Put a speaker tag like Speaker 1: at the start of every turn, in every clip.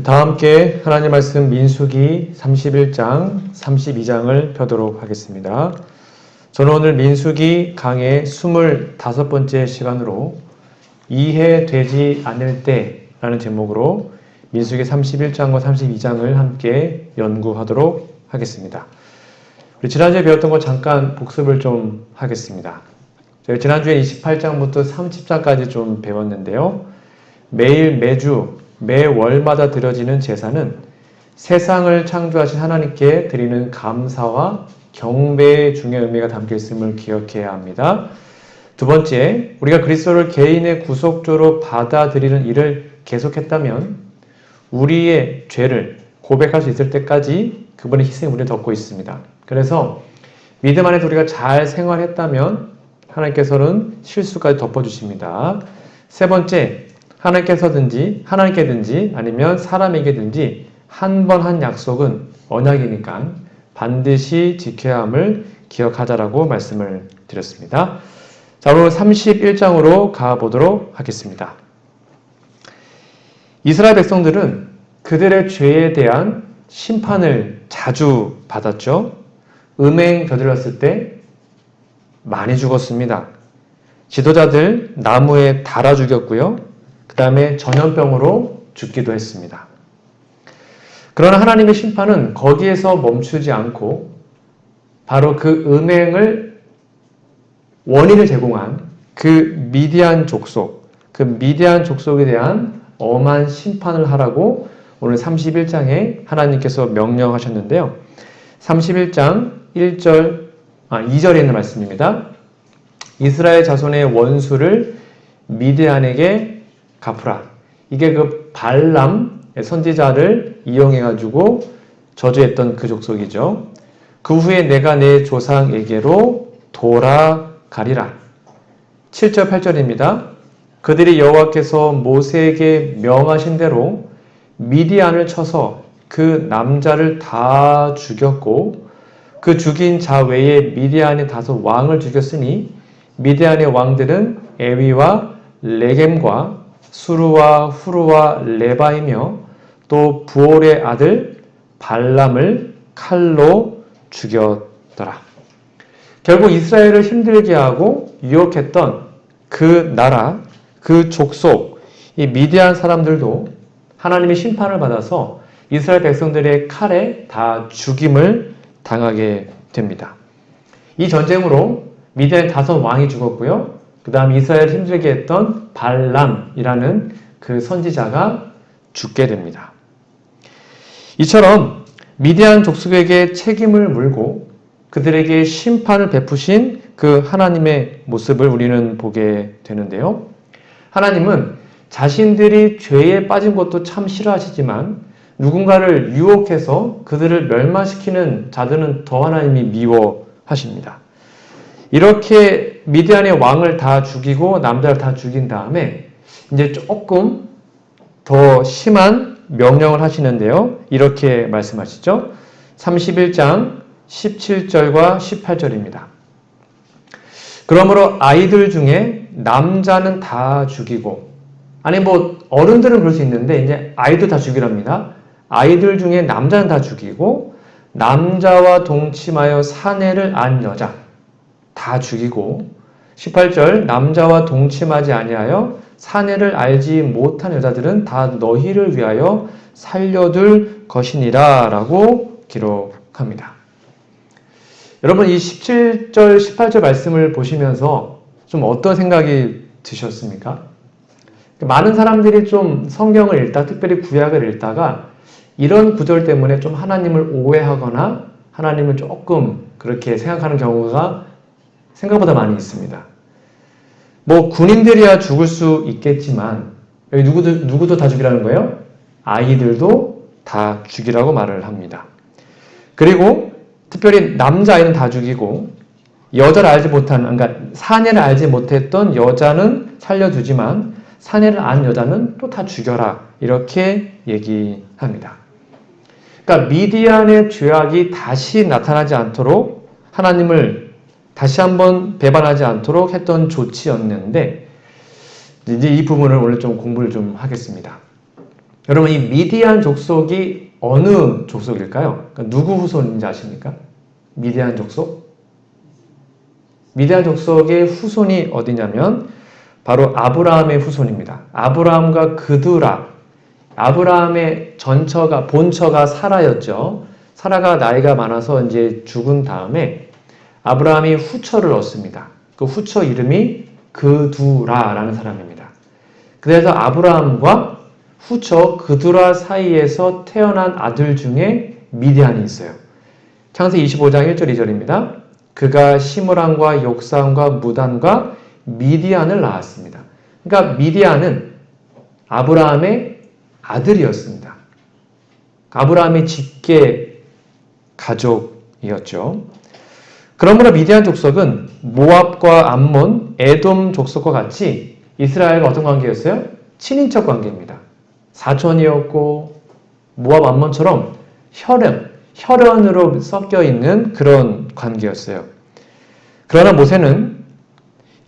Speaker 1: 다 함께 하나님 말씀 민수기 31장, 32장을 펴도록 하겠습니다. 저는 오늘 민수기 강의 25번째 시간으로 이해되지 않을 때라는 제목으로 민수기 31장과 32장을 함께 연구하도록 하겠습니다. 우리 지난주에 배웠던 거 잠깐 복습을 좀 하겠습니다. 저희 지난주에 28장부터 30장까지 좀 배웠는데요. 매월마다 드려지는 제사는 세상을 창조하신 하나님께 드리는 감사와 경배의 중요한 의미가 담겨 있음을 기억해야 합니다. 두 번째, 우리가 그리스도를 개인의 구속주로 받아들이는 일을 계속했다면 우리의 죄를 고백할 수 있을 때까지 그분의 희생이 우리를 덮고 있습니다. 그래서 믿음 안에서 우리가 잘 생활했다면 하나님께서는 실수까지 덮어주십니다. 세 번째, 하나님께든지 아니면 사람에게든지 한 번 한 약속은 언약이니까 반드시 지켜야 함을 기억하자라고 말씀을 드렸습니다. 자, 오늘 31장으로 가보도록 하겠습니다. 이스라엘 백성들은 그들의 죄에 대한 심판을 자주 받았죠. 음행 저질렀을 때 많이 죽었습니다. 지도자들 나무에 달아 죽였고요. 그 다음에 전염병으로 죽기도 했습니다. 그러나 하나님의 심판은 거기에서 멈추지 않고 바로 그 음행을 원인을 제공한 그 미디안 족속에 대한 엄한 심판을 하라고 오늘 31장에 하나님께서 명령하셨는데요. 31장 2절에 있는 말씀입니다. 이스라엘 자손의 원수를 미디안에게 갚으라. 이게 그 발람 선지자를 이용해가지고 저주했던 그 족속이죠. 그 후에 내가 내 조상에게로 돌아가리라. 7절 8절입니다. 그들이 여호와께서 모세에게 명하신 대로 미디안을 쳐서 그 남자를 다 죽였고 그 죽인 자 외에 미디안의 5 왕을 죽였으니 미디안의 왕들은 에위와 레겜과 수르와 후르와 레바이며 또 부올의 아들 발람을 칼로 죽였더라. 결국 이스라엘을 힘들게 하고 유혹했던 그 나라, 그 족속, 이 미디안 사람들도 하나님의 심판을 받아서 이스라엘 백성들의 칼에 다 죽임을 당하게 됩니다. 이 전쟁으로 미디안의 5 왕이 죽었고요. 그 다음 이스라엘을 힘들게 했던 발람이라는 그 선지자가 죽게 됩니다. 이처럼 미디안 족속에게 책임을 물고 그들에게 심판을 베푸신 그 하나님의 모습을 우리는 보게 되는데요. 하나님은 자신들이 죄에 빠진 것도 참 싫어하시지만 누군가를 유혹해서 그들을 멸망시키는 자들은 더 하나님이 미워하십니다. 이렇게 미디안의 왕을 다 죽이고 남자를 다 죽인 다음에 이제 조금 더 심한 명령을 하시는데요. 이렇게 말씀하시죠. 31장 17절과 18절입니다. 그러므로 아이들 중에 남자는 다 죽이고, 아니 어른들은 그럴 수 있는데 이제 아이들 다 죽이랍니다. 아이들 중에 남자는 다 죽이고 남자와 동침하여 사내를 안 여자 다 죽이고 18절 남자와 동침하지 아니하여 사내를 알지 못한 여자들은 다 너희를 위하여 살려둘 것이니라 라고 기록합니다. 여러분 이 17절 18절 말씀을 보시면서 좀 어떤 생각이 드셨습니까? 많은 사람들이 좀 성경을 읽다 특별히 구약을 읽다가 이런 구절 때문에 좀 하나님을 오해하거나 하나님을 조금 그렇게 생각하는 경우가 생각보다 많이 있습니다. 군인들이야 죽을 수 있겠지만 여기 누구도 다 죽이라는 거예요? 아이들도 다 죽이라고 말을 합니다. 그리고 특별히 남자아이는 다 죽이고 여자를 알지 못한, 그러니까 사내를 알지 못했던 여자는 살려두지만 사내를 안 여자는 또 다 죽여라 이렇게 얘기합니다. 그러니까 미디안의 죄악이 다시 나타나지 않도록 하나님을 다시 한번 배반하지 않도록 했던 조치였는데 이제 이 부분을 오늘 좀 공부를 좀 하겠습니다. 여러분 이 미디안 족속이 어느 족속일까요? 그러니까 누구 후손인지 아십니까? 미디안 족속? 미디안 족속의 후손이 어디냐면 바로 아브라함의 후손입니다. 아브라함과 그두라, 아브라함의 본처가 사라였죠. 사라가 나이가 많아서 이제 죽은 다음에 아브라함이 후처를 얻습니다. 그 후처 이름이 그두라라는 사람입니다. 그래서 아브라함과 후처 그두라 사이에서 태어난 아들 중에 미디안이 있어요. 창세기 25장 1절 2절입니다. 그가 시므람과 욕산과 무단과 미디안을 낳았습니다. 그러니까 미디안은 아브라함의 아들이었습니다. 아브라함의 직계 가족이었죠. 그러므로 미디안 족속은 모압과 암몬, 에돔 족속과 같이 이스라엘과 어떤 관계였어요? 친인척 관계입니다. 사촌이었고 모압 암몬처럼 혈연으로 섞여 있는 그런 관계였어요. 그러나 모세는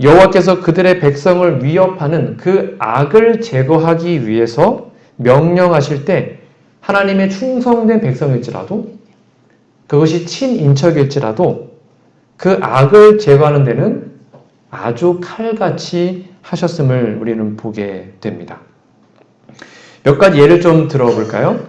Speaker 1: 여호와께서 그들의 백성을 위협하는 그 악을 제거하기 위해서 명령하실 때 하나님의 충성된 백성일지라도 그것이 친인척일지라도 그 악을 제거하는 데는 아주 칼같이 하셨음을 우리는 보게 됩니다. 몇 가지 예를 좀 들어볼까요?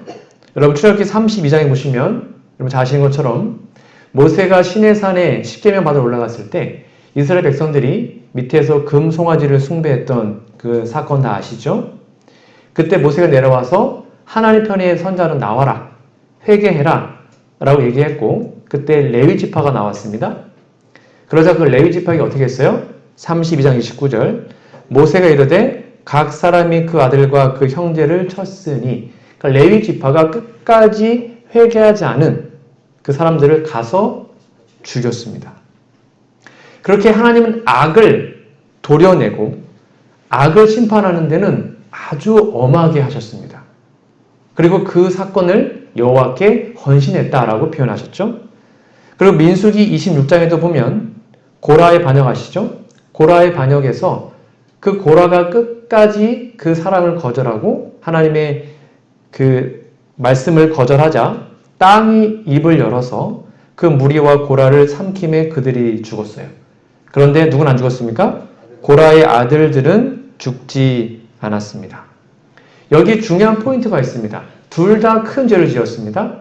Speaker 1: 여러분 출애굽기 32장에 보시면 여러분 잘 아시는 것처럼 모세가 시내산에 십계명 받으러 올라갔을 때 이스라엘 백성들이 밑에서 금 송아지를 숭배했던 그 사건 다 아시죠? 그때 모세가 내려와서 하나님 편의 선자는 나와라, 회개해라 라고 얘기했고 그때 레위 지파가 나왔습니다. 그러자 그 레위 지파가 어떻게 했어요? 32장 29절 모세가 이르되 각 사람이 그 아들과 그 형제를 쳤으니 그러니까 레위 지파가 끝까지 회개하지 않은 그 사람들을 가서 죽였습니다. 그렇게 하나님은 악을 도려내고 악을 심판하는 데는 아주 엄하게 하셨습니다. 그리고 그 사건을 여호와께 헌신했다라고 표현하셨죠. 그리고 민수기 26장에도 보면 고라의 반역 아시죠? 고라의 반역에서 그 고라가 끝까지 그 사랑을 거절하고 하나님의 그 말씀을 거절하자 땅이 입을 열어서 그 무리와 고라를 삼킴에 그들이 죽었어요. 그런데 누구는 안 죽었습니까? 고라의 아들들은 죽지 않았습니다. 여기 중요한 포인트가 있습니다. 둘 다 큰 죄를 지었습니다.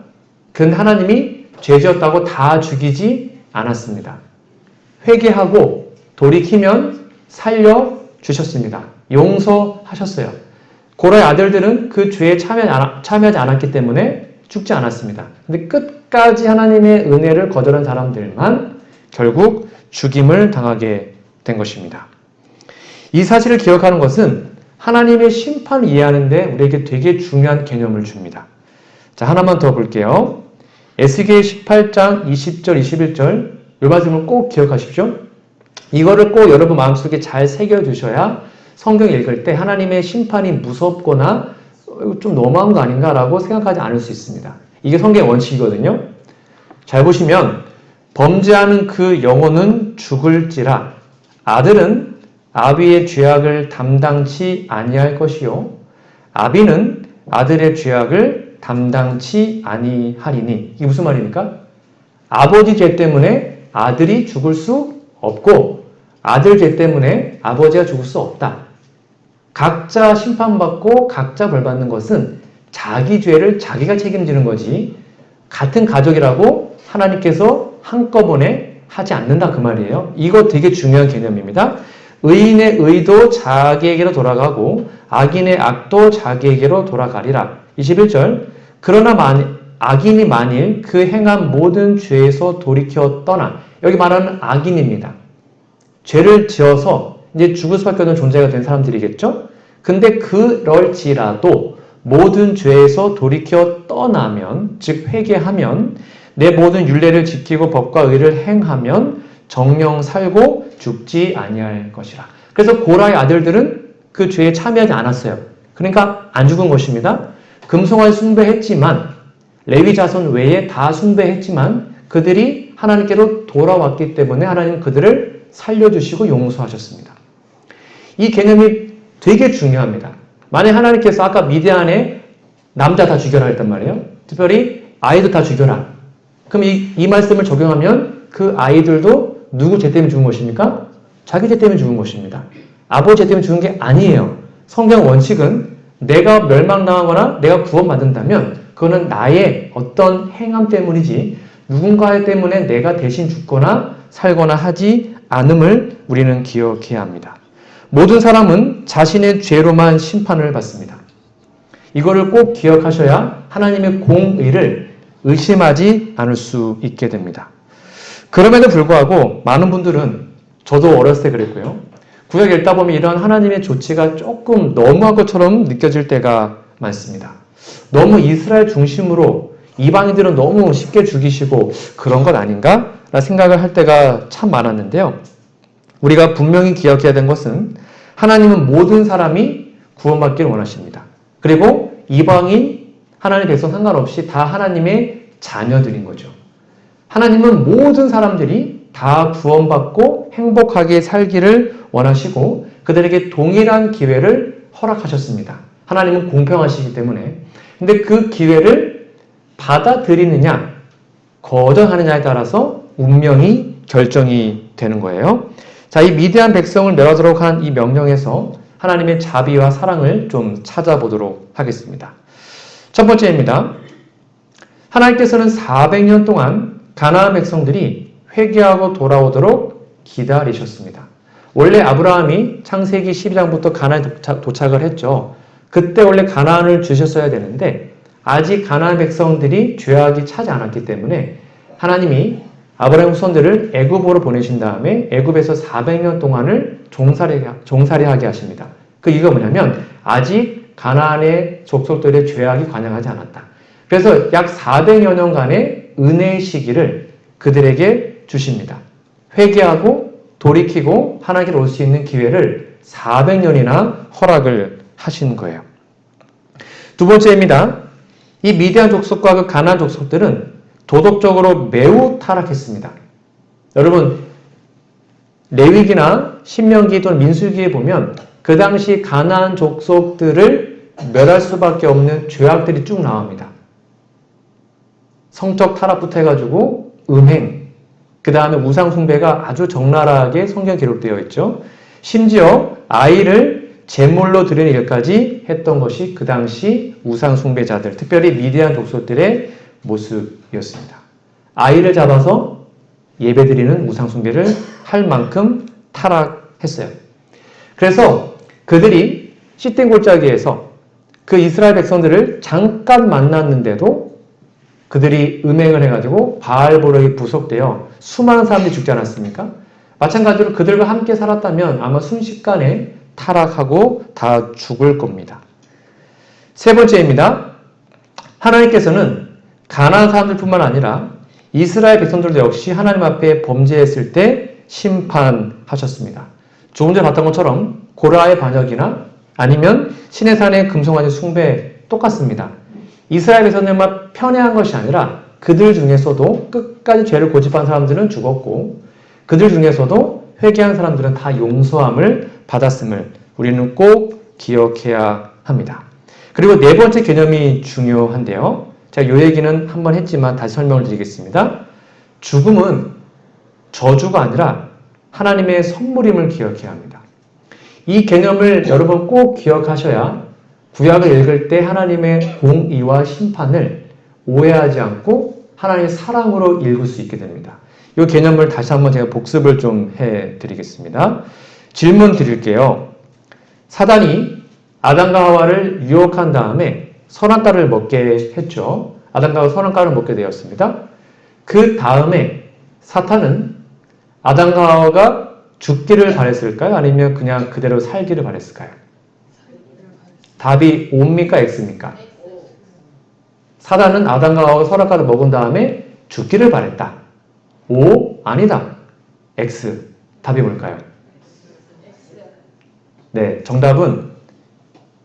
Speaker 1: 근데 하나님이 죄 지었다고 다 죽이지 않았습니다. 회개하고 돌이키면 살려주셨습니다. 용서하셨어요. 고라의 아들들은 그 죄에 참여하지 않았기 때문에 죽지 않았습니다. 근데 끝까지 하나님의 은혜를 거절한 사람들만 결국 죽임을 당하게 된 것입니다. 이 사실을 기억하는 것은 하나님의 심판을 이해하는 데 우리에게 되게 중요한 개념을 줍니다. 자, 하나만 더 볼게요. 에스겔 18장 20절 21절 이 말씀을 꼭 기억하십시오. 이거를 꼭 여러분 마음속에 잘 새겨두셔야 성경 읽을 때 하나님의 심판이 무섭거나 좀 너무한 거 아닌가라고 생각하지 않을 수 있습니다. 이게 성경의 원칙이거든요. 잘 보시면 범죄하는 그 영혼은 죽을지라 아들은 아비의 죄악을 담당치 아니할 것이요 아비는 아들의 죄악을 담당치 아니하리니. 이게 무슨 말입니까? 아버지 죄 때문에 아들이 죽을 수 없고 아들 죄 때문에 아버지가 죽을 수 없다. 각자 심판받고 각자 벌받는 것은 자기 죄를 자기가 책임지는 거지 같은 가족이라고 하나님께서 한꺼번에 하지 않는다 그 말이에요. 이거 되게 중요한 개념입니다. 의인의 의도 자기에게로 돌아가고 악인의 악도 자기에게로 돌아가리라. 21절 그러나 악인이 만일 그 행한 모든 죄에서 돌이켜 떠나 여기 말하는 악인입니다. 죄를 지어서 이제 죽을 수밖에 없는 존재가 된 사람들이겠죠? 근데 그럴지라도 모든 죄에서 돌이켜 떠나면 즉 회개하면 내 모든 율례를 지키고 법과 의를 행하면 정령 살고 죽지 아니할 것이라. 그래서 고라의 아들들은 그 죄에 참여하지 않았어요. 그러니까 안 죽은 것입니다. 금송아지 숭배했지만 레위 자손 외에 다 숭배했지만 그들이 하나님께로 돌아왔기 때문에 하나님은 그들을 살려주시고 용서하셨습니다. 이 개념이 되게 중요합니다. 만약 하나님께서 아까 미디안의 남자 다 죽여라 했단 말이에요. 특별히 아이도 다 죽여라. 그럼 이 말씀을 적용하면 그 아이들도 누구 죄 때문에 죽은 것입니까? 자기 죄 때문에 죽은 것입니다. 아버지 죄 때문에 죽은 게 아니에요. 성경 원칙은 내가 멸망당하거나 내가 구원받는다면 그거는 나의 어떤 행함 때문이지 누군가 때문에 내가 대신 죽거나 살거나 하지 않음을 우리는 기억해야 합니다. 모든 사람은 자신의 죄로만 심판을 받습니다. 이거를 꼭 기억하셔야 하나님의 공의를 의심하지 않을 수 있게 됩니다. 그럼에도 불구하고 많은 분들은 저도 어렸을 때 그랬고요. 구약 읽다 보면 이런 하나님의 조치가 조금 너무한 것처럼 느껴질 때가 많습니다. 너무 이스라엘 중심으로 이방인들은 너무 쉽게 죽이시고 그런 것 아닌가? 라는 생각을 할 때가 참 많았는데요. 우리가 분명히 기억해야 되는 것은 하나님은 모든 사람이 구원받기를 원하십니다. 그리고 이방인, 하나님의 백성 상관없이 다 하나님의 자녀들인 거죠. 하나님은 모든 사람들이 다 구원받고 행복하게 살기를 원하시고 그들에게 동일한 기회를 허락하셨습니다. 하나님은 공평하시기 때문에. 근데 그 기회를 받아들이느냐, 거절하느냐에 따라서 운명이 결정이 되는 거예요. 자, 이 미디안 백성을 멸하도록 한 이 명령에서 하나님의 자비와 사랑을 좀 찾아보도록 하겠습니다. 첫 번째입니다. 하나님께서는 400년 동안 가나안 백성들이 회개하고 돌아오도록 기다리셨습니다. 원래 아브라함이 창세기 12장부터 가나안에 도착을 했죠. 그때 원래 가나안을 주셨어야 되는데 아직 가나안 백성들이 죄악이 차지 않았기 때문에 하나님이 아브라함 후손들을 애굽으로 보내신 다음에 애굽에서 400년 동안을 종살이하게 하십니다. 그 이유가 뭐냐면 아직 가나안의 족속들의 죄악이 관영하지 않았다. 그래서 약 400여 년간의 은혜의 시기를 그들에게 주십니다. 회개하고 돌이키고 하나님께 올 수 있는 기회를 400년이나 허락을 하신 거예요. 두 번째입니다. 이 미디안 족속과 그 가나안 족속들은 도덕적으로 매우 타락했습니다. 여러분, 레위기나 신명기 또는 민수기에 보면 그 당시 가나안 족속들을 멸할 수밖에 없는 죄악들이 쭉 나옵니다. 성적 타락부터 해가지고 음행, 그 다음에 우상 숭배가 아주 적나라하게 성경에 기록되어 있죠. 심지어 아이를 제물로 드리는 일까지 했던 것이 그 당시 우상 숭배자들, 특별히 미디안 족속들의 모습이었습니다. 아이를 잡아서 예배드리는 우상 숭배를 할 만큼 타락했어요. 그래서 그들이 씻된 골짜기에서 그 이스라엘 백성들을 잠깐 만났는데도 그들이 음행을 해가지고 바알보력이 부속되어 수많은 사람들이 죽지 않았습니까? 마찬가지로 그들과 함께 살았다면 아마 순식간에 타락하고 다 죽을 겁니다. 세 번째입니다. 하나님께서는 가나안 사람들뿐만 아니라 이스라엘 백성들도 역시 하나님 앞에 범죄했을 때 심판하셨습니다. 조금 전에 봤던 것처럼 고라의 반역이나 아니면 시내산의 금송아지 숭배 똑같습니다. 이스라엘 백성들만 편애한 것이 아니라 그들 중에서도 끝까지 죄를 고집한 사람들은 죽었고 그들 중에서도 회개한 사람들은 다 용서함을 받았음을 우리는 꼭 기억해야 합니다. 그리고 네 번째 개념이 중요한데요. 제가 이 얘기는 한번 했지만 다시 설명을 드리겠습니다. 죽음은 저주가 아니라 하나님의 선물임을 기억해야 합니다. 이 개념을 여러분 꼭 기억하셔야 구약을 읽을 때 하나님의 공의와 심판을 오해하지 않고 하나님의 사랑으로 읽을 수 있게 됩니다. 이 개념을 다시 한번 제가 복습을 좀 해드리겠습니다. 질문 드릴게요. 사단이 아담과 하와를 유혹한 다음에 선악과를 먹게 했죠. 아담과 하와가 선악과를 먹게 되었습니다. 그 다음에 사탄은 아담과 하와가 죽기를 바랬을까요? 아니면 그냥 그대로 살기를 바랬을까요? 답이 O입니까? X입니까? 사단은 아담과 하와가 선악과를 먹은 다음에 죽기를 바랬다. O? 아니다. X. 답이 뭘까요? 네, 정답은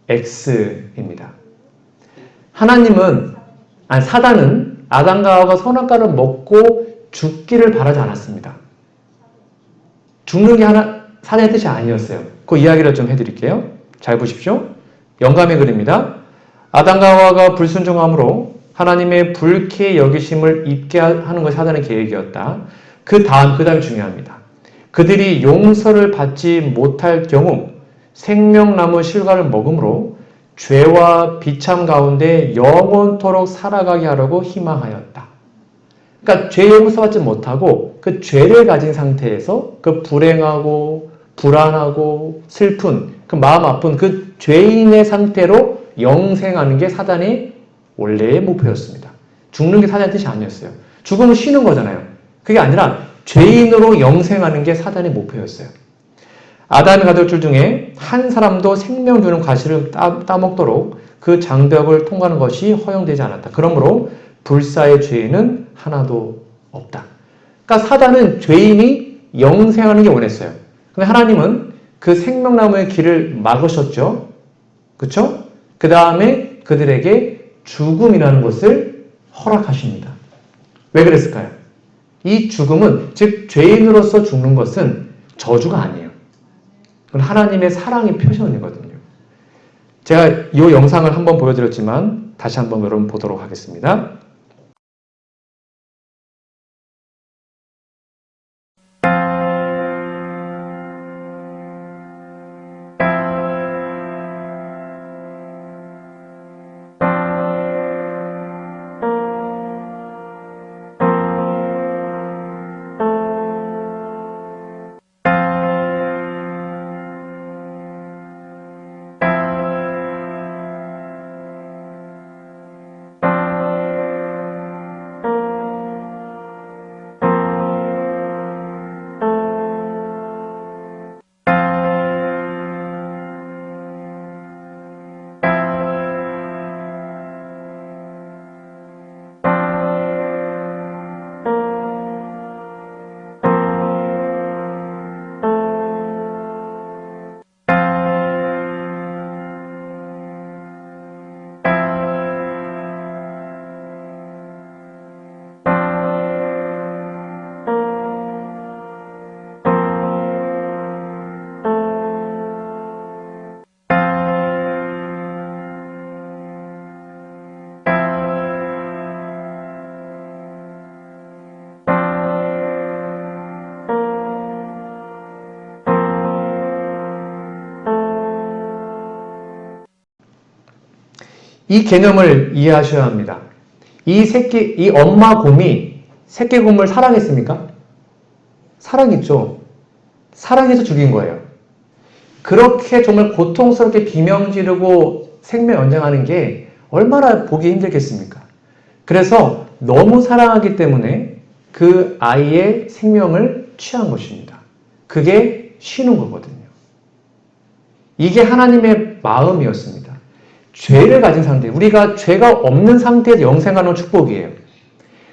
Speaker 1: X입니다. 사단은 아담과 하와가 선악과를 먹고 죽기를 바라지 않았습니다. 죽는 게 사단의 뜻이 아니었어요. 그 이야기를 좀 해드릴게요. 잘 보십시오. 영감의 글입니다. 아담과 하와가 불순종함으로 하나님의 불쾌 여기심을 입게 하는 것이 사단의 계획이었다. 그 다음이 중요합니다. 그들이 용서를 받지 못할 경우 생명나무 실과를 먹음으로 죄와 비참 가운데 영원토록 살아가게 하려고 희망하였다. 그러니까 죄 용서받지 못하고 그 죄를 가진 상태에서 그 불행하고 불안하고 슬픈 그 마음 아픈 그 죄인의 상태로 영생하는 게 사단의 원래의 목표였습니다. 죽는 게 사단의 뜻이 아니었어요. 죽으면 쉬는 거잖아요. 그게 아니라 죄인으로 영생하는 게 사단의 목표였어요. 아담의 가족들 중에 한 사람도 생명 주는 과실을 따먹도록 그 장벽을 통과하는 것이 허용되지 않았다. 그러므로 불사의 죄인은 하나도 없다. 그러니까 사단은 죄인이 영생하는 게 원했어요. 근데 하나님은 그 생명나무의 길을 막으셨죠. 그렇죠? 그 다음에 그들에게 죽음이라는 것을 허락하십니다. 왜 그랬을까요? 이 죽음은, 즉 죄인으로서 죽는 것은 저주가 아니에요. 그건 하나님의 사랑의 표현이거든요. 제가 이 영상을 한번 보여드렸지만 다시 한번 여러분 보도록 하겠습니다. 이 개념을 이해하셔야 합니다. 이 엄마 곰이 새끼 곰을 사랑했습니까? 사랑했죠. 사랑해서 죽인 거예요. 그렇게 정말 고통스럽게 비명 지르고 생명 연장하는 게 얼마나 보기 힘들겠습니까? 그래서 너무 사랑하기 때문에 그 아이의 생명을 취한 것입니다. 그게 쉬는 거거든요. 이게 하나님의 마음이었습니다. 죄를 가진 상태, 우리가 죄가 없는 상태에서 영생하는 축복이에요.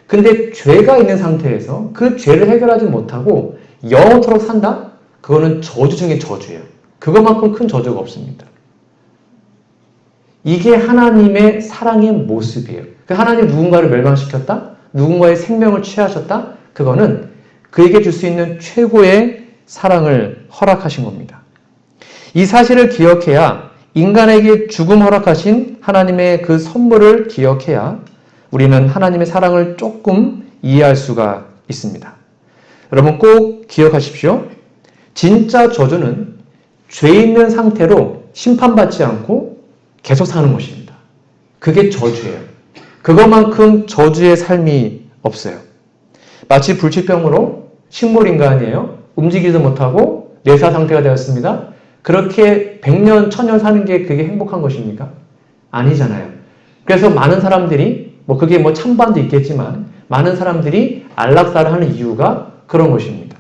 Speaker 1: 근데 죄가 있는 상태에서 그 죄를 해결하지 못하고 영원토록 산다? 그거는 저주 중에 저주예요. 그것만큼 큰 저주가 없습니다. 이게 하나님의 사랑의 모습이에요. 하나님 누군가를 멸망시켰다? 누군가의 생명을 취하셨다? 그거는 그에게 줄 수 있는 최고의 사랑을 허락하신 겁니다. 이 사실을 기억해야 인간에게 죽음 허락하신 하나님의 그 선물을 기억해야 우리는 하나님의 사랑을 조금 이해할 수가 있습니다. 여러분 꼭 기억하십시오. 진짜 저주는 죄 있는 상태로 심판받지 않고 계속 사는 것입니다. 그게 저주예요. 그것만큼 저주의 삶이 없어요. 마치 불치병으로 식물인간이에요. 움직이지도 못하고 뇌사 상태가 되었습니다. 그렇게 100년, 1000년 사는 게 그게 행복한 것입니까? 아니잖아요. 그래서 많은 사람들이, 그게 찬반도 있겠지만, 많은 사람들이 안락사를 하는 이유가 그런 것입니다.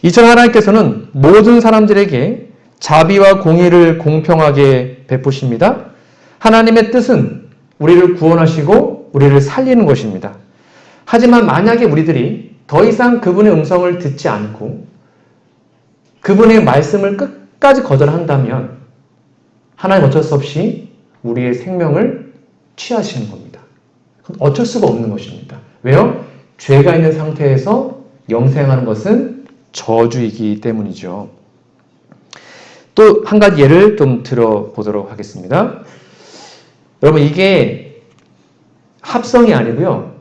Speaker 1: 이처럼 하나님께서는 모든 사람들에게 자비와 공의를 공평하게 베푸십니다. 하나님의 뜻은 우리를 구원하시고 우리를 살리는 것입니다. 하지만 만약에 우리들이 더 이상 그분의 음성을 듣지 않고 그분의 말씀을 끝까지 거절한다면 하나님 어쩔 수 없이 우리의 생명을 취하시는 겁니다. 어쩔 수가 없는 것입니다. 왜요? 죄가 있는 상태에서 영생하는 것은 저주이기 때문이죠. 또 한 가지 예를 좀 들어보도록 하겠습니다. 여러분, 이게 합성이 아니고요.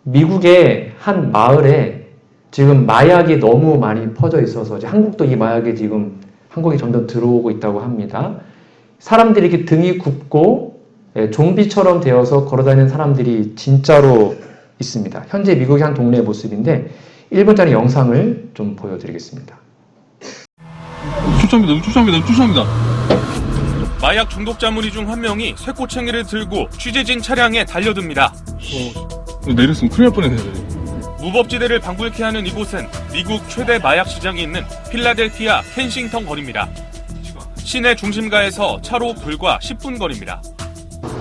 Speaker 1: 미국의 한 마을에 지금 마약이 너무 많이 퍼져 있어서 한국도 이 마약이 지금 한국에 점점 들어오고 있다고 합니다. 사람들이 이렇게 등이 굽고 좀비처럼 되어서 걸어다니는 사람들이 진짜로 있습니다. 현재 미국의 한 동네의 모습인데 1분짜리 영상을 좀 보여드리겠습니다.
Speaker 2: 쫓아옵니다. 마약 중독자 무리 중 한 명이 쇠꼬챙이를 들고 취재진 차량에 달려듭니다.
Speaker 3: 내렸으면 큰일 날 뻔했네.
Speaker 2: 무법지대를 방불케 하는 이곳은 미국 최대 마약 시장이 있는 필라델피아 켄싱턴 거리입니다. 시내 중심가에서 차로 불과 10분 거리입니다.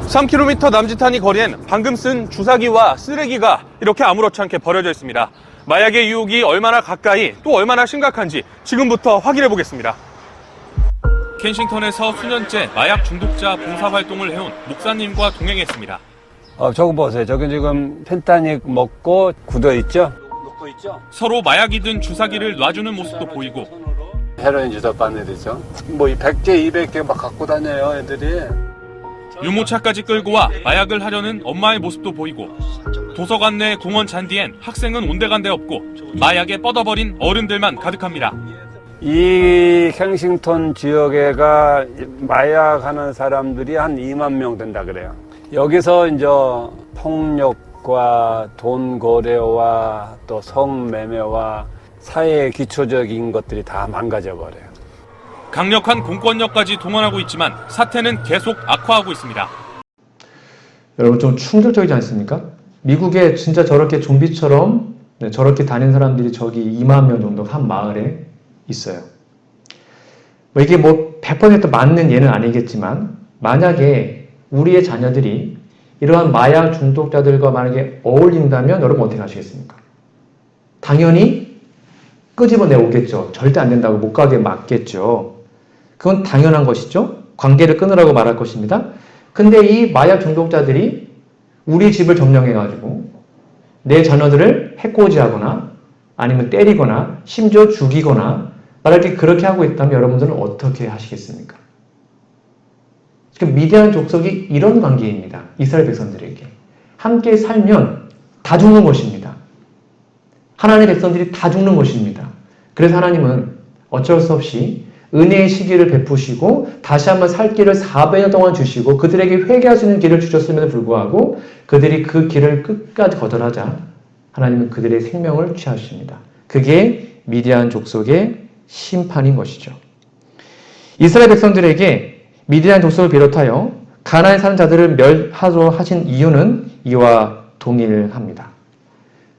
Speaker 2: 3km 남짓한 이 거리엔 방금 쓴 주사기와 쓰레기가 이렇게 아무렇지 않게 버려져 있습니다. 마약의 유혹이 얼마나 가까이 또 얼마나 심각한지 지금부터 확인해 보겠습니다. 켄싱턴에서 수년째 마약 중독자 봉사활동을 해온 목사님과 동행했습니다.
Speaker 4: 저거 보세요. 저기 지금 펜타닉 먹고 굳어있죠? 녹고 있죠?
Speaker 2: 서로 마약이 든 주사기를 놔주는 모습도 보이고
Speaker 4: 헤로인 주사받는 애들이죠. 뭐 100개, 200개 막 갖고 다녀요, 애들이.
Speaker 2: 유모차까지 끌고 와 마약을 하려는 엄마의 모습도 보이고 도서관 내 공원 잔디엔 학생은 온데간데 없고 마약에 뻗어버린 어른들만 가득합니다.
Speaker 4: 이 켄싱턴 지역에가 마약하는 사람들이 한 2만 명 된다 그래요. 여기서 이제 폭력과 돈 거래와 또 성매매와 사회의 기초적인 것들이 다 망가져 버려요.
Speaker 2: 강력한 공권력까지 동원하고 있지만 사태는 계속 악화하고 있습니다.
Speaker 1: 여러분, 좀 충격적이지 않습니까? 미국에 진짜 저렇게 좀비처럼 저렇게 다니는 사람들이 저기 2만 명 정도 한 마을에 있어요. 이게 뭐 100% 맞는 예는 아니겠지만 만약에 우리의 자녀들이 이러한 마약 중독자들과 만약에 어울린다면 여러분 어떻게 하시겠습니까? 당연히 끄집어내 오겠죠. 절대 안 된다고 못 가게 막겠죠. 그건 당연한 것이죠. 관계를 끊으라고 말할 것입니다. 근데 이 마약 중독자들이 우리 집을 점령해가지고 내 자녀들을 해코지하거나 아니면 때리거나 심지어 죽이거나 만약에 그렇게 하고 있다면 여러분들은 어떻게 하시겠습니까? 지금 미디안 족속이 이런 관계입니다. 이스라엘 백성들에게. 함께 살면 다 죽는 것입니다. 하나님의 백성들이 다 죽는 것입니다. 그래서 하나님은 어쩔 수 없이 은혜의 시기를 베푸시고 다시 한번 살 길을 400년 동안 주시고 그들에게 회개할 수 있는 길을 주셨음에도 불구하고 그들이 그 길을 끝까지 거절하자 하나님은 그들의 생명을 취하십니다. 그게 미디안 족속의 심판인 것이죠. 이스라엘 백성들에게 미디안 족속을 비롯하여 가나안에 사는 자들을 멸하도록 하신 이유는 이와 동일합니다.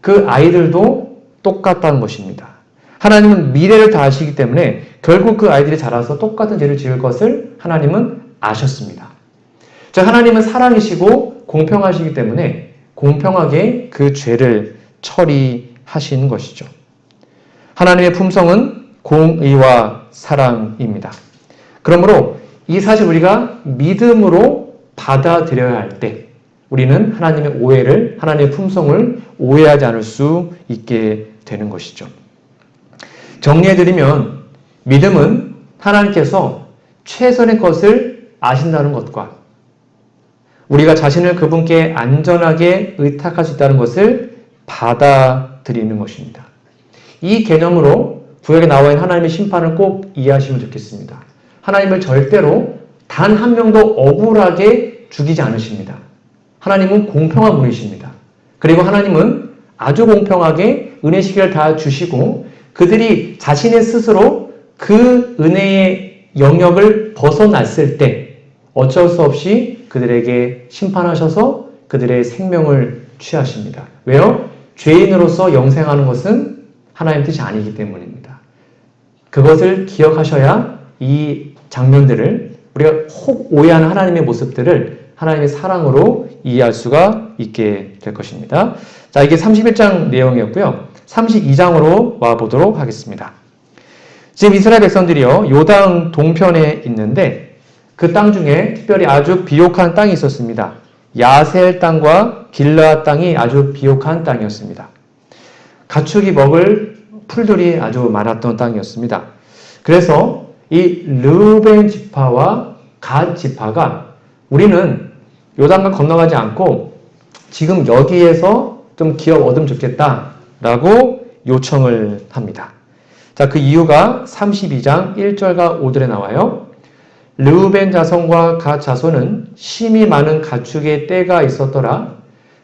Speaker 1: 그 아이들도 똑같다는 것입니다. 하나님은 미래를 다 아시기 때문에 결국 그 아이들이 자라서 똑같은 죄를 지을 것을 하나님은 아셨습니다. 즉 하나님은 사랑이시고 공평하시기 때문에 공평하게 그 죄를 처리하시는 것이죠. 하나님의 품성은 공의와 사랑입니다. 그러므로 이 사실 우리가 믿음으로 받아들여야 할 때 우리는 하나님의 오해를, 하나님의 품성을 오해하지 않을 수 있게 되는 것이죠. 정리해드리면 믿음은 하나님께서 최선의 것을 아신다는 것과 우리가 자신을 그분께 안전하게 의탁할 수 있다는 것을 받아들이는 것입니다. 이 개념으로 구약에 나와 있는 하나님의 심판을 꼭 이해하시면 좋겠습니다. 하나님을 절대로 단 한 명도 억울하게 죽이지 않으십니다. 하나님은 공평한 분이십니다. 그리고 하나님은 아주 공평하게 은혜 시기를 다 주시고 그들이 자신의 스스로 그 은혜의 영역을 벗어났을 때 어쩔 수 없이 그들에게 심판하셔서 그들의 생명을 취하십니다. 왜요? 죄인으로서 영생하는 것은 하나님 뜻이 아니기 때문입니다. 그것을 기억하셔야 이 장면들을 우리가 혹 오해하는 하나님의 모습들을 하나님의 사랑으로 이해할 수가 있게 될 것입니다. 자, 이게 31장 내용이었고요. 32장으로 와보도록 하겠습니다. 지금 이스라엘 백성들이요, 요당 동편에 있는데 그 땅 중에 특별히 아주 비옥한 땅이 있었습니다. 야셀 땅과 길르앗 땅이 아주 비옥한 땅이었습니다. 가축이 먹을 풀들이 아주 많았던 땅이었습니다. 그래서 이 르우벤 지파와 갓 지파가 우리는 요단강 건너가지 않고 지금 여기에서 좀 기업 얻으면 좋겠다라고 요청을 합니다. 자, 그 이유가 32장 1절과 5절에 나와요. 르우벤 자손과 갓 자손은 심히 많은 가축의 떼가 있었더라.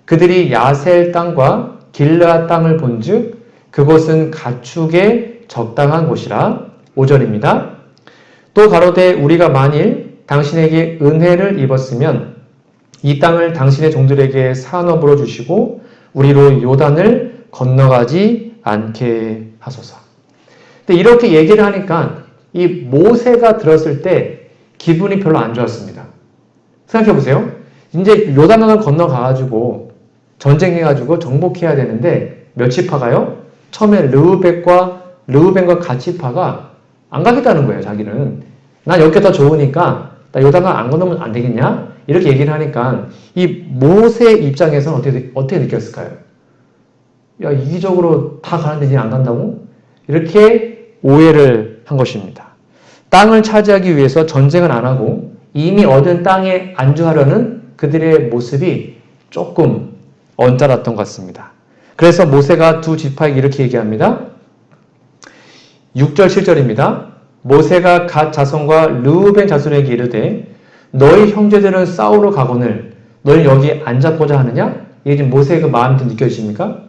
Speaker 1: 그들이 야셀 땅과 길르앗 땅을 본즉 그곳은 가축의 적당한 곳이라. 5절입니다. 또 가로되 우리가 만일 당신에게 은혜를 입었으면 이 땅을 당신의 종들에게 산업으로 주시고 우리로 요단을 건너가지 않게 하소서. 근데 이렇게 얘기를 하니까 이 모세가 들었을 때 기분이 별로 안 좋았습니다. 생각해 보세요. 이제 요단강을 건너가가지고 전쟁해가지고 정복해야 되는데 몇 지파가요? 처음에 르우벤과 갓 지파가 안 가겠다는 거예요. 자기는 난 여기가 더 좋으니까 나 요단강 안 건너면 안 되겠냐? 이렇게 얘기를 하니까 이 모세 입장에서는 어떻게 느꼈을까요? 야, 이기적으로 다 가는데 니는 안 간다고? 이렇게 오해를 한 것입니다. 땅을 차지하기 위해서 전쟁은 안 하고 이미 얻은 땅에 안주하려는 그들의 모습이 조금 언짢았던 것 같습니다. 그래서 모세가 두 지파에게 이렇게 얘기합니다. 6절 7절입니다. 모세가 갓 자손과 르우벤 자손에게 이르되 너희 형제들은 싸우러 가거늘 너희 여기 앉아보자 하느냐? 이게 지금 모세의 그 마음이 좀 느껴지십니까?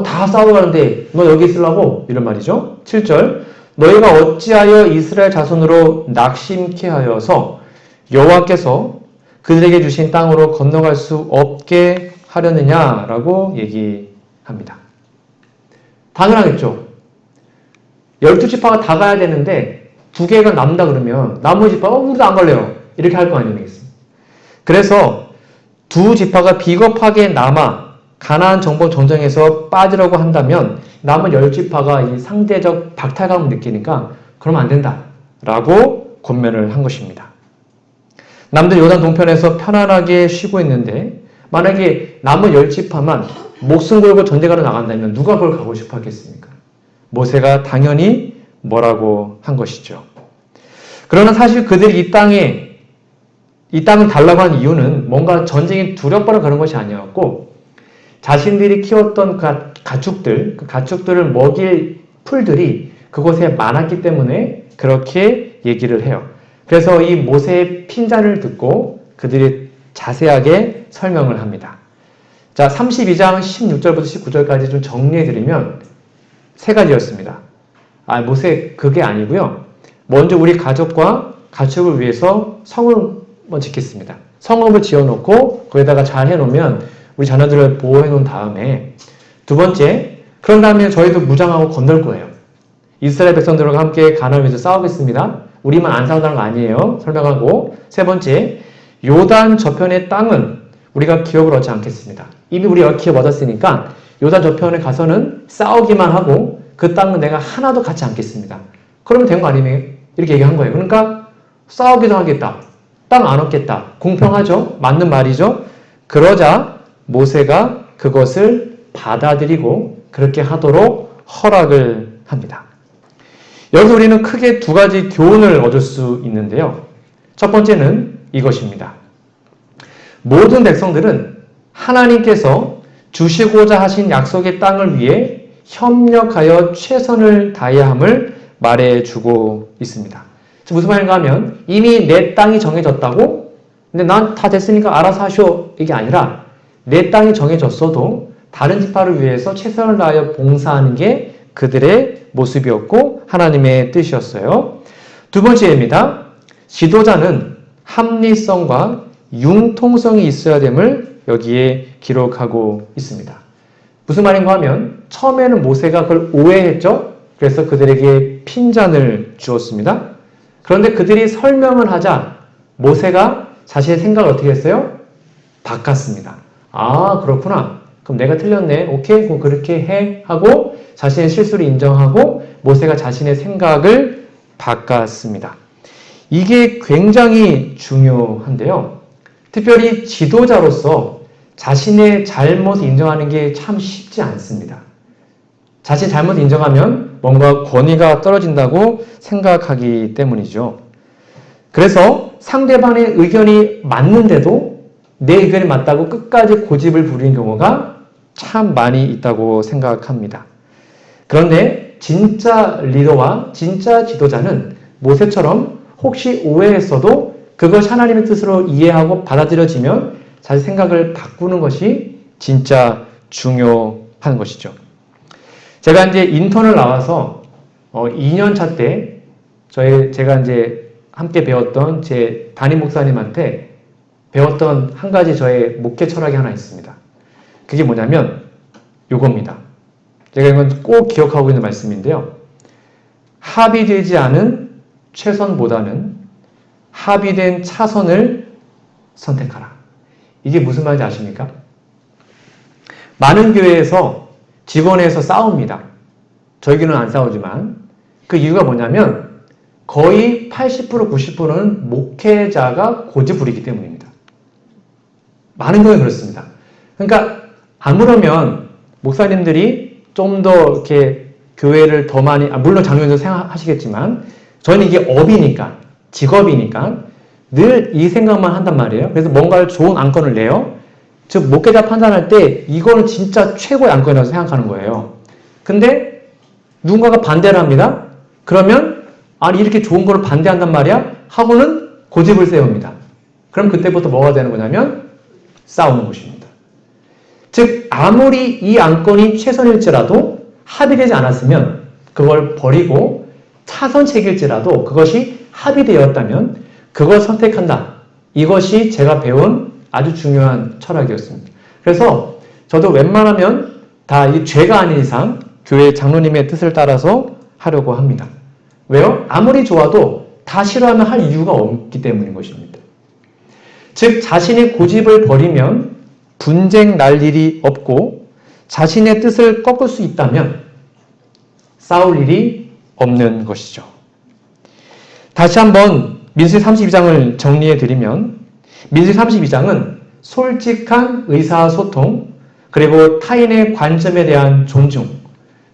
Speaker 1: 다 싸우러 가는데 너 여기 있으려고? 이런 말이죠. 7절 너희가 어찌하여 이스라엘 자손으로 낙심케 하여서 여호와께서 그들에게 주신 땅으로 건너갈 수 없게 하려느냐라고 얘기합니다. 당연하겠죠. 12지파가 다 가야 되는데 2개가 남다 그러면 나머지 지파가 우리도 안 갈래요. 이렇게 할 거 아니겠습니까? 그래서 두 지파가 비겁하게 남아 가나안 정복 전쟁에서 빠지려고 한다면 남은 10지파가 이 상대적 박탈감을 느끼니까 그러면 안 된다라고 권면을 한 것입니다. 남들 요단 동편에서 편안하게 쉬고 있는데 만약에 남은 10지파만 목숨 걸고 전쟁하러 나간다면 누가 그걸 가고 싶어 하겠습니까? 모세가 당연히 뭐라고 한 것이죠. 그러나 사실 그들이 이 땅을 달라고 한 이유는 뭔가 전쟁이 두렵거나 그런 것이 아니었고 자신들이 키웠던 그 가축들을 먹일 풀들이 그곳에 많았기 때문에 그렇게 얘기를 해요. 그래서 이 모세의 핀잔을 듣고 그들이 자세하게 설명을 합니다. 자, 32장 16절부터 19절까지 좀 정리해드리면 세 가지였습니다. 모세 그게 아니고요. 먼저 우리 가족과 가축을 위해서 성을 짓겠습니다. 성읍을 지어놓고 거기다가 잘 해놓으면 우리 자녀들을 보호해놓은 다음에 두 번째, 그런 다음에 저희도 무장하고 건널 거예요. 이스라엘 백성들과 함께 가나안 위에서 싸우겠습니다. 우리만 안 싸운다는 거 아니에요. 설명하고 세 번째, 요단 저편의 땅은 우리가 기업을 얻지 않겠습니다. 이미 우리가 기업 얻었으니까 요단 저편에 가서는 싸우기만 하고 그 땅은 내가 하나도 갖지 않겠습니다. 그러면 된 거 아니에요? 이렇게 얘기한 거예요. 그러니까 싸우기도 하겠다. 땅 안 얻겠다. 공평하죠? 맞는 말이죠? 그러자 모세가 그것을 받아들이고 그렇게 하도록 허락을 합니다. 여기서 우리는 크게 두 가지 교훈을 얻을 수 있는데요. 첫 번째는 이것입니다. 모든 백성들은 하나님께서 주시고자 하신 약속의 땅을 위해 협력하여 최선을 다해야 함을 말해주고 있습니다. 무슨 말인가 하면 이미 내 땅이 정해졌다고? 근데 난 다 됐으니까 알아서 하쇼. 이게 아니라 내 땅이 정해졌어도 다른 지파를 위해서 최선을 다하여 봉사하는 게 그들의 모습이었고 하나님의 뜻이었어요. 두 번째입니다. 지도자는 합리성과 융통성이 있어야 됨을 여기에 기록하고 있습니다. 무슨 말인가 하면 처음에는 모세가 그걸 오해했죠. 그래서 그들에게 핀잔을 주었습니다. 그런데 그들이 설명을 하자 모세가 자신의 생각을 어떻게 했어요? 바꿨습니다. 아, 그렇구나. 그럼 내가 틀렸네. 오케이, 그럼 그렇게 해 하고 자신의 실수를 인정하고 모세가 자신의 생각을 바꿨습니다. 이게 굉장히 중요한데요. 특별히 지도자로서 자신의 잘못을 인정하는 게 참 쉽지 않습니다. 자신의 잘못을 인정하면 뭔가 권위가 떨어진다고 생각하기 때문이죠. 그래서 상대방의 의견이 맞는데도 내 의견이 맞다고 끝까지 고집을 부리는 경우가 참 많이 있다고 생각합니다. 그런데 진짜 리더와 진짜 지도자는 모세처럼 혹시 오해했어도 그것이 하나님의 뜻으로 이해하고 받아들여지면 자기 생각을 바꾸는 것이 진짜 중요한 것이죠. 제가 이제 인턴을 나와서 2년차 때 제가 이제 함께 배웠던 제 담임 목사님한테 배웠던 한 가지 저의 목회 철학이 하나 있습니다. 그게 뭐냐면 요겁니다. 제가 이건 꼭 기억하고 있는 말씀인데요. 합의되지 않은 최선보다는 합의된 차선을 선택하라. 이게 무슨 말인지 아십니까? 많은 교회에서 직원에서 싸웁니다. 저희 교회는 안 싸우지만 그 이유가 뭐냐면 거의 80% 90%는 목회자가 고집 부리기 때문입니다. 많은 경우에 그렇습니다. 그러니까 아무러면 목사님들이 좀 더 이렇게 교회를 더 많이 물론 장로님도 생각하시겠지만 저는 이게 업이니까 직업이니까 늘 이 생각만 한단 말이에요. 그래서 뭔가를 좋은 안건을 내요. 즉 목회자 판단할 때 이거는 진짜 최고의 안건이라고 생각하는 거예요. 근데 누군가가 반대를 합니다. 그러면 아니 이렇게 좋은 거를 반대한단 말이야? 하고는 고집을 세웁니다. 그럼 그때부터 뭐가 되는 거냐면 싸우는 것입니다. 즉 아무리 이 안건이 최선일지라도 합의되지 않았으면 그걸 버리고 차선책일지라도 그것이 합의되었다면 그걸 선택한다. 이것이 제가 배운 아주 중요한 철학이었습니다. 그래서 저도 웬만하면 다 이 죄가 아닌 이상 교회 장로님의 뜻을 따라서 하려고 합니다. 왜요? 아무리 좋아도 다 싫어하면 할 이유가 없기 때문인 것입니다. 즉 자신의 고집을 버리면 분쟁 날 일이 없고 자신의 뜻을 꺾을 수 있다면 싸울 일이 없는 것이죠. 다시 한번 민수기 32장을 정리해 드리면 민수기 32장은 솔직한 의사소통 그리고 타인의 관점에 대한 존중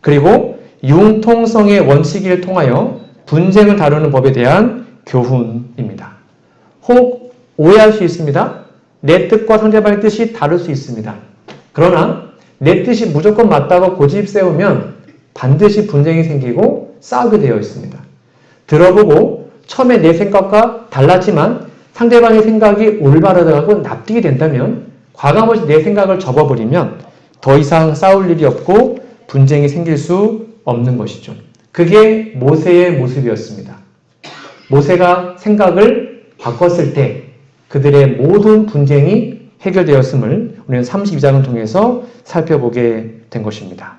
Speaker 1: 그리고 융통성의 원칙을 통하여 분쟁을 다루는 법에 대한 교훈입니다. 혹 오해할 수 있습니다. 내 뜻과 상대방의 뜻이 다를 수 있습니다. 그러나 내 뜻이 무조건 맞다고 고집 세우면 반드시 분쟁이 생기고 싸우게 되어 있습니다. 들어보고 처음에 내 생각과 달랐지만 상대방의 생각이 올바르다고 납득이 된다면 과감하게 내 생각을 접어버리면 더 이상 싸울 일이 없고 분쟁이 생길 수 없는 것이죠. 그게 모세의 모습이었습니다. 모세가 생각을 바꿨을 때 그들의 모든 분쟁이 해결되었음을 우리는 32장을 통해서 살펴보게 된 것입니다.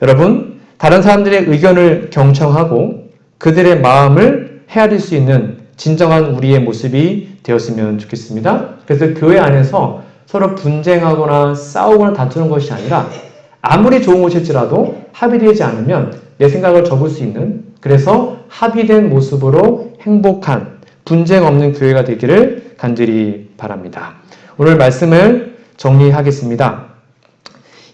Speaker 1: 여러분, 다른 사람들의 의견을 경청하고 그들의 마음을 헤아릴 수 있는 진정한 우리의 모습이 되었으면 좋겠습니다. 그래서 교회 안에서 서로 분쟁하거나 싸우거나 다투는 것이 아니라 아무리 좋은 것일지라도 합의되지 않으면 내 생각을 접을 수 있는 그래서 합의된 모습으로 행복한 분쟁 없는 교회가 되기를 간절히 바랍니다. 오늘 말씀을 정리하겠습니다.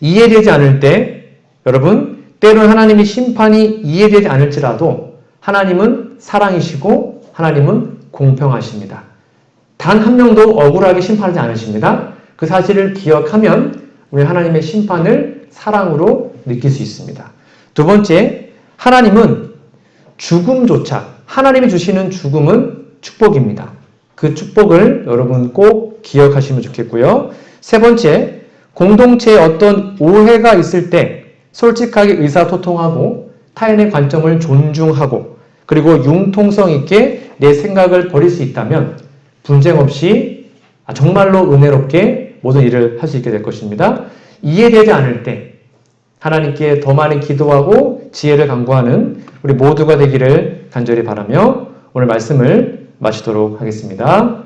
Speaker 1: 이해되지 않을 때 여러분 때로는 하나님의 심판이 이해되지 않을지라도 하나님은 사랑이시고 하나님은 공평하십니다. 단 한 명도 억울하게 심판하지 않으십니다. 그 사실을 기억하면 우리 하나님의 심판을 사랑으로 느낄 수 있습니다. 두 번째, 하나님은 죽음조차 하나님이 주시는 죽음은 축복입니다. 그 축복을 여러분 꼭 기억하시면 좋겠고요. 세 번째, 공동체에 어떤 오해가 있을 때 솔직하게 의사소통하고 타인의 관점을 존중하고 그리고 융통성 있게 내 생각을 버릴 수 있다면 분쟁 없이 정말로 은혜롭게 모든 일을 할 수 있게 될 것입니다. 이해되지 않을 때 하나님께 더 많이 기도하고 지혜를 간구하는 우리 모두가 되기를 간절히 바라며 오늘 말씀을 마치도록 하겠습니다.